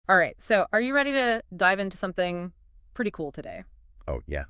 All right, so are you ready to dive into something pretty cool today? Oh, yeah,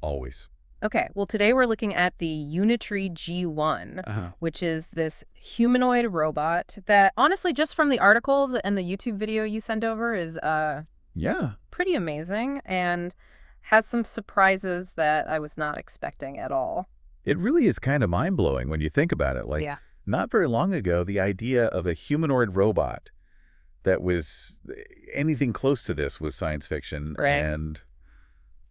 always. Okay, well, today we're looking at the Unitree G1, Uh-huh. which is this humanoid robot that, honestly, just from the articles and the YouTube video you sent over is Yeah, pretty amazing and has some surprises that I was not expecting at all. it really is kind of mind-blowing when you think about it. Like, Yeah. not very long ago, the idea of a humanoid robot that was anything close to this was science fiction, Right. and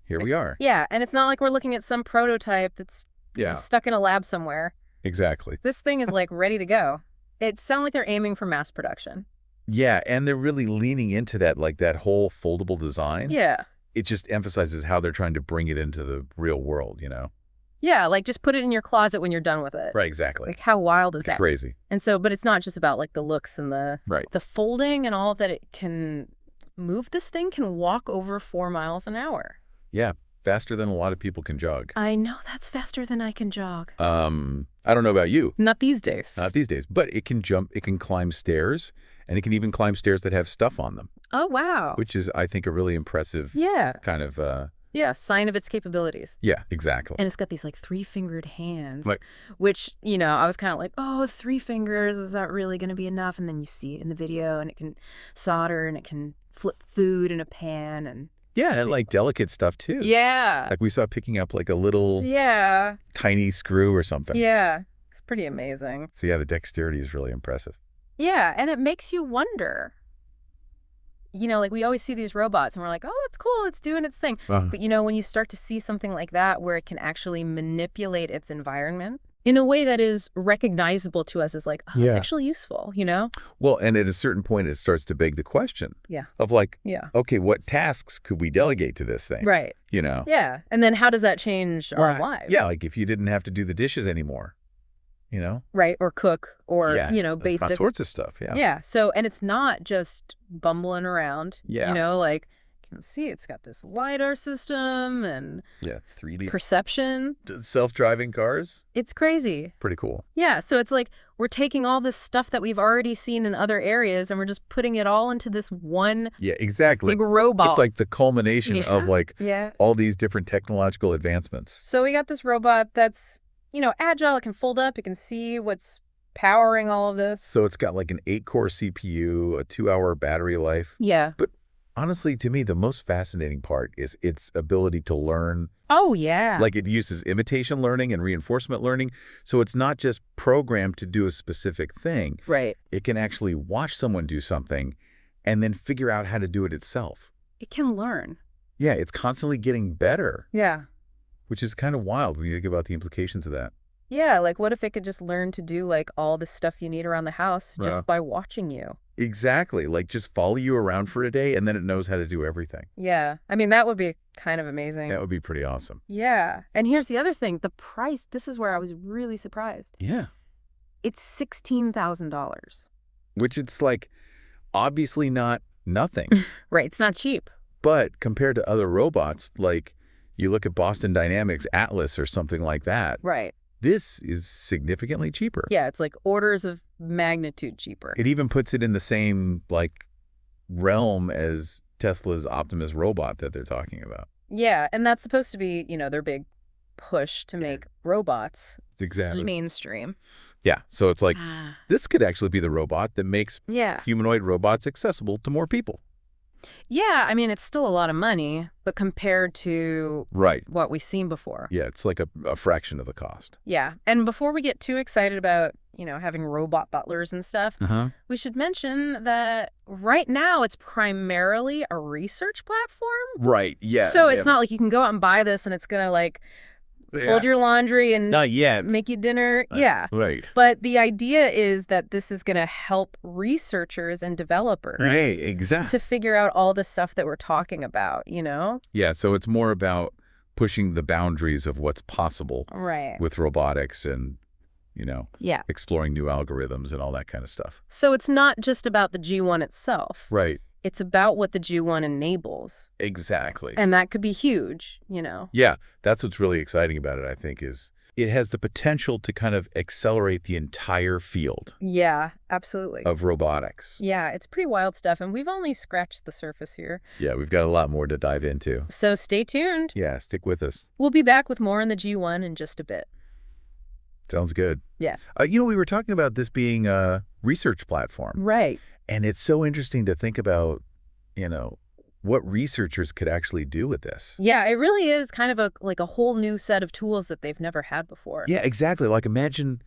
here we are. Yeah, and it's not like we're looking at some prototype that's Yeah, stuck in a lab somewhere. exactly. This thing is like ready to go. It sounds like they're aiming for mass production. Yeah, and they're really leaning into that, like that whole foldable design. Yeah. It just emphasizes how they're trying to bring it into the real world, you know? Yeah, like just put it in your closet when you're done with it. Right, exactly. Like how wild is It's that? crazy. And so, but it's not just about like the looks and Right. the folding and all of that. It can move. This thing can walk over 4 miles an hour. Yeah, faster than a lot of people can jog. I know that's faster than I can jog. I don't know about you. Not these days. Not these days, but it can jump, it can climb stairs, and it can even climb stairs that have stuff on them, Oh, wow. which is, I think, a really impressive Yeah. kind of, Yeah. Sign of its capabilities. yeah, exactly. And it's got these like 3-fingered hands, Like, which, I was kind of like, oh, 3 fingers, is that really going to be enough? And then you see it in the video and it can solder and it can flip food in a pan and yeah, and like delicate stuff too. yeah. Like we saw picking up like a little Yeah. tiny screw or something. Yeah. It's pretty amazing. So yeah, the dexterity is really impressive. Yeah. And it makes you wonder. Like we always see these robots and we're like, oh, that's cool. It's doing its thing. But, when you start to see something like that where it can actually manipulate its environment in a way that is recognizable to us as like, oh, that's Yeah. actually useful. Well, and at a certain point, it starts to beg the question Yeah. of like, Yeah. okay, what tasks could we delegate to this thing? Right. You know? Yeah. And then how does that change our Right. lives? Yeah, like if you didn't have to do the dishes anymore, you know? Right. Or cook or, Yeah, all basic. sorts of stuff. Yeah. Yeah. So, and it's not just bumbling around. Yeah. Like you can see it's got this LiDAR system and Yeah. 3D perception. self-driving cars. It's crazy. Pretty cool. Yeah. So it's like we're taking all this stuff that we've already seen in other areas and we're just putting it all into this one Yeah, exactly. big robot. It's like the culmination of like Yeah. all these different technological advancements. So we got this robot that's, agile. It can fold up. It can see what's powering all of this. So it's got like an 8-core CPU, a 2-hour battery life. Yeah. But honestly, to me, the most fascinating part is its ability to learn. Oh, yeah. Like it uses imitation learning and reinforcement learning. So it's not just programmed to do a specific thing. Right. It can actually watch someone do something and then figure out how to do it itself. It can learn. Yeah, it's constantly getting better, Yeah. which is kind of wild when you think about the implications of that. Yeah, like what if it could just learn to do like all the stuff you need around the house Yeah. just by watching you? Exactly. Like just follow you around for a day and then it knows how to do everything. Yeah. I mean, that would be kind of amazing. That would be pretty awesome. Yeah. And here's the other thing, the price, this is where I was really surprised. Yeah. It's $16,000. Which it's like obviously not nothing. Right, it's not cheap. But compared to other robots, like you look at Boston Dynamics Atlas or something like that, Right. this is significantly cheaper. Yeah, it's like orders of magnitude cheaper. It even puts it in the same like realm as Tesla's Optimus robot that they're talking about. Yeah, and that's supposed to be, their big push to make robots It's exactly. mainstream. Yeah. So it's like Ah. this could actually be the robot that makes Yeah. humanoid robots accessible to more people. Yeah, I mean, it's still a lot of money, but compared to Right. what we've seen before. Yeah. It's like a fraction of the cost. Yeah. And before we get too excited about, having robot butlers and stuff, Uh-huh. we should mention that right now it's primarily a research platform. Right. Yeah. So it's not like you can go out and buy this and it's going to like fold your laundry and Not yet. make you dinner. Yeah. Right. But the idea is that this is going to help researchers and developers Right. Exactly. to figure out all the stuff that we're talking about, Yeah. So it's more about pushing the boundaries of what's possible Right. with robotics and, Yeah. exploring new algorithms and all that kind of stuff. So it's not just about the G1 itself. Right. It's about what the G1 enables. Exactly. And that could be huge. Yeah. That's what's really exciting about it, I think, is it has the potential to kind of accelerate the entire field Yeah, absolutely. of robotics. Yeah, it's pretty wild stuff, and we've only scratched the surface here. Yeah, we've got a lot more to dive into. So stay tuned. Yeah, stick with us. We'll be back with more on the G1 in just a bit. Sounds good. Yeah. We were talking about this being a research platform. Right. And it's so interesting to think about, what researchers could actually do with this. Yeah, it really is kind of like a whole new set of tools that they've never had before. Yeah, exactly. Like imagine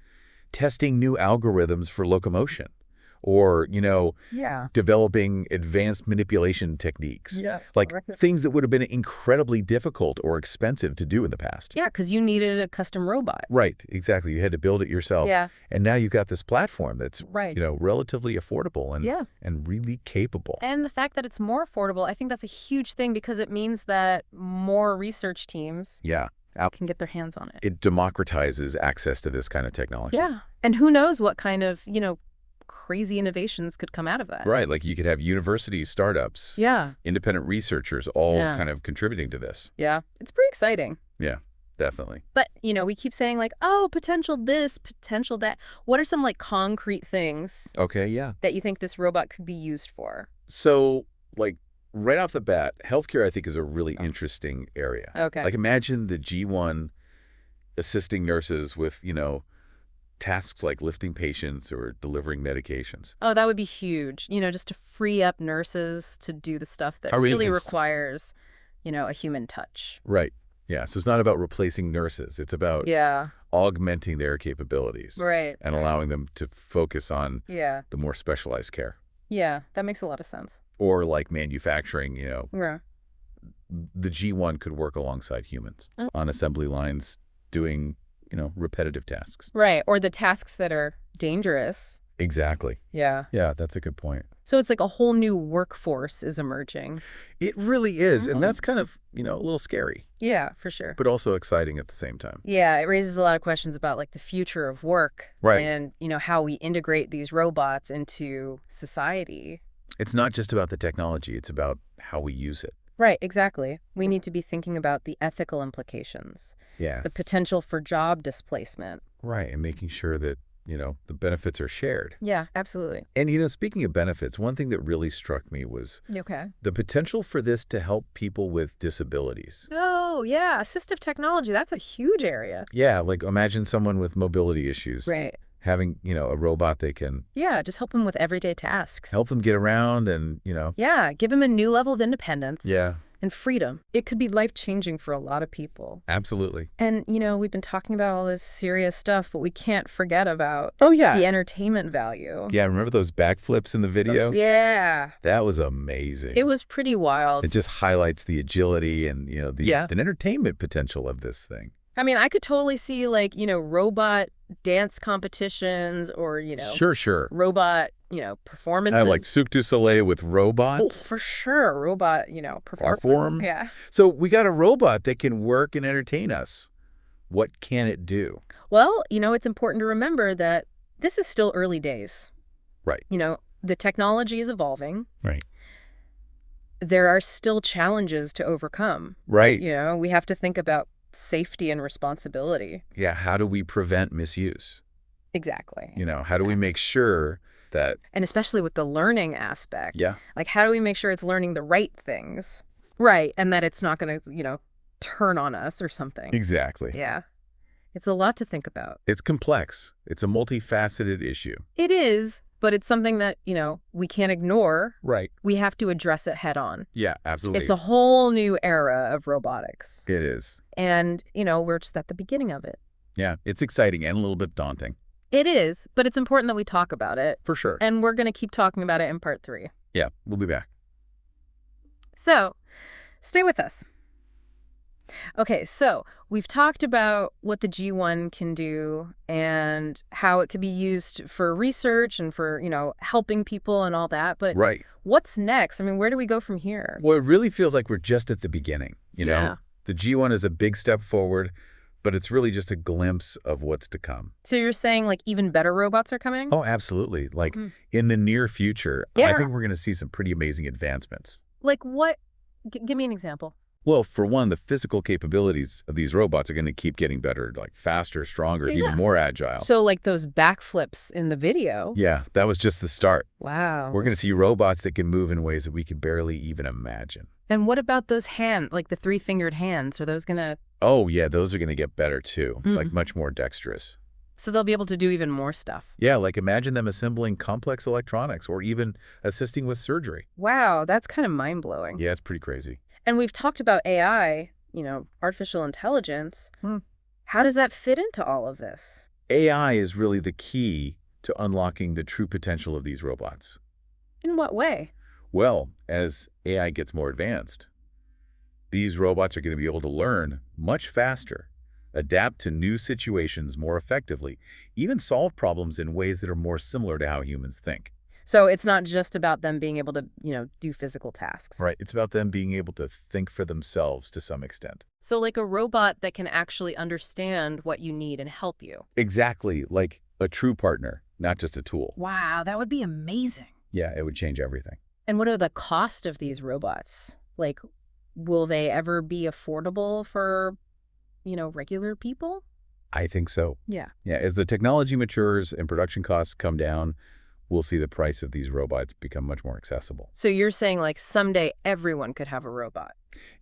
testing new algorithms for locomotion or, Yeah. developing advanced manipulation techniques. Yeah. Like things that would have been incredibly difficult or expensive to do in the past. Yeah, because you needed a custom robot. Right, exactly. You had to build it yourself. Yeah. And now you've got this platform that's, Right. relatively affordable and, Yeah. and really capable. And the fact that it's more affordable, I think that's a huge thing because it means that more research teams Yeah. can get their hands on it. It democratizes access to this kind of technology. Yeah. And who knows what kind of, crazy innovations could come out of that. Right, like you could have universities, startups, Yeah. independent researchers all Yeah. kind of contributing to this. Yeah. It's pretty exciting. Yeah, definitely. But, we keep saying like, oh, potential this, potential that. What are some like concrete things Okay, yeah. that you think this robot could be used for? So, right off the bat, healthcare, I think, is a really interesting area. Okay. Like, imagine the G1 assisting nurses with, tasks like lifting patients or delivering medications. Oh, that would be huge. Just to free up nurses to do the stuff that really requires, a human touch. Right. Yeah. So it's not about replacing nurses. It's about Yeah. augmenting their capabilities. Right. And allowing them to focus on Yeah. the more specialized care. Yeah. That makes a lot of sense. Or like manufacturing, Yeah. the G1 could work alongside humans Oh. on assembly lines doing, repetitive tasks. Right. Or the tasks that are dangerous. Exactly. Yeah. Yeah, that's a good point. So it's like a whole new workforce is emerging. It really is. Mhm. And that's kind of, a little scary, Yeah, for sure. but also exciting at the same time. Yeah, it raises a lot of questions about like the future of work. Right. And, how we integrate these robots into society. It's not just about the technology. It's about how we use it. Right, exactly. We need to be thinking about the ethical implications, Yeah. the potential for job displacement. Right. And making sure that, the benefits are shared. Yeah, absolutely. And, speaking of benefits, one thing that really struck me was Okay. the potential for this to help people with disabilities. Oh, yeah, assistive technology, that's a huge area. Yeah, like imagine someone with mobility issues. Right. Having, a robot that can Yeah, just help them with everyday tasks. help them get around and, Yeah, give them a new level of independence Yeah, and freedom. It could be life-changing for a lot of people. absolutely. And, we've been talking about all this serious stuff, but we can't forget about Oh, yeah. the entertainment value. Yeah, remember those backflips in the video? Yeah. That was amazing. It was pretty wild. It just highlights the agility and, the entertainment potential of this thing. I mean, I could totally see, like, robot dance competitions or, Sure. robot, performances. I like Cirque du Soleil with Oh, robots. for sure. Robot, performance. Form. Yeah. So we got a robot that can work and entertain us. What can it do? Well, it's important to remember that this is still early days. Right. The technology is evolving. Right. There are still challenges to overcome. Right. We have to think about safety and responsibility. Yeah, how do we prevent misuse? Exactly. How do we make sure that... And especially with the learning aspect. Yeah. Like, how do we make sure it's learning the right things? Right. And that it's not going to, turn on us or something. Exactly. Yeah. It's a lot to think about. It's complex. It's a multifaceted issue. It is, but it's something that, we can't ignore. Right. We have to address it head on. Yeah, absolutely. It's a whole new era of robotics. It is. And, we're just at the beginning of it. Yeah, it's exciting and a little bit daunting. It is, but it's important that we talk about it. For sure. And we're going to keep talking about it in part 3. Yeah, we'll be back. So, stay with us. Okay, so we've talked about what the G1 can do and how it could be used for research and for, helping people and all that. But Right. what's next? I mean, where do we go from here? Well, it really feels like we're just at the beginning, Yeah. The G1 is a big step forward, but it's really just a glimpse of what's to come. So you're saying, like, even better robots are coming? Oh, absolutely. Like, Mm. in the near future, Yeah. I think we're going to see some pretty amazing advancements. Like what? Give me an example. Well, for one, the physical capabilities of these robots are going to keep getting better, like faster, stronger, Yeah, even yeah. more agile. So like those backflips in the video. Yeah, that was just the start. Wow. We're going to see robots that can move in ways that we could barely even imagine. And what about those hands, like the three-fingered hands? Are those going to... Oh, yeah, those are going to get better too, like Mm. much more dexterous. So they'll be able to do even more stuff. Yeah, like imagine them assembling complex electronics or even assisting with surgery. Wow, that's kind of mind-blowing. Yeah, it's pretty crazy. And we've talked about AI, artificial intelligence. How does that fit into all of this? AI is really the key to unlocking the true potential of these robots. In what way? Well, as AI gets more advanced, these robots are going to be able to learn much faster, adapt to new situations more effectively, even solve problems in ways that are more similar to how humans think. So it's not just about them being able to, do physical tasks. Right. It's about them being able to think for themselves to some extent. So like a robot that can actually understand what you need and help you. Exactly, like a true partner, not just a tool. Wow, that would be amazing. Yeah, it would change everything. And what are the cost of these robots? Like, will they ever be affordable for, regular people? I think so. Yeah. Yeah, as the technology matures and production costs come down, we'll see the price of these robots become much more accessible. So you're saying like someday everyone could have a robot?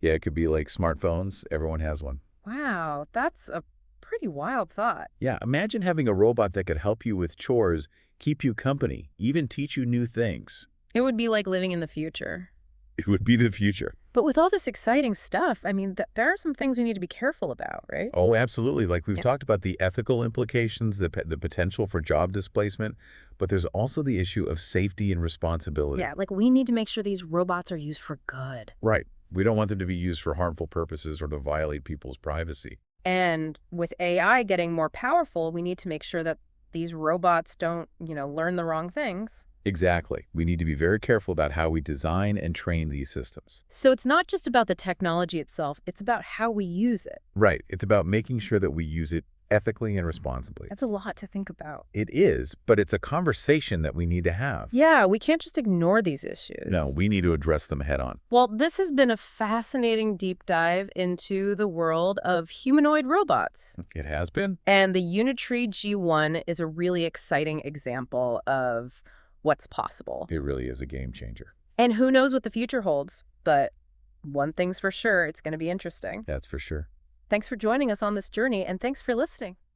Yeah, it could be like smartphones. Everyone has one. Wow, that's a pretty wild thought. Yeah, imagine having a robot that could help you with chores, keep you company, even teach you new things. It would be like living in the future. It would be the future. But with all this exciting stuff, I mean, there are some things we need to be careful about, right? Oh, absolutely. Like we've Yeah. talked about the ethical implications, the potential for job displacement, but there's also the issue of safety and responsibility. Yeah, like we need to make sure these robots are used for good. Right. We don't want them to be used for harmful purposes or to violate people's privacy. And with AI getting more powerful, we need to make sure that these robots don't, learn the wrong things. Exactly. We need to be very careful about how we design and train these systems. So it's not just about the technology itself, it's about how we use it. Right. It's about making sure that we use it ethically and responsibly. That's a lot to think about. It is, but it's a conversation that we need to have. Yeah, we can't just ignore these issues. No, we need to address them head on. Well, this has been a fascinating deep dive into the world of humanoid robots. It has been. And the Unitree G1 is a really exciting example of what's possible. It really is a game changer. And who knows what the future holds, but one thing's for sure, it's going to be interesting. That's for sure. Thanks for joining us on this journey, and thanks for listening.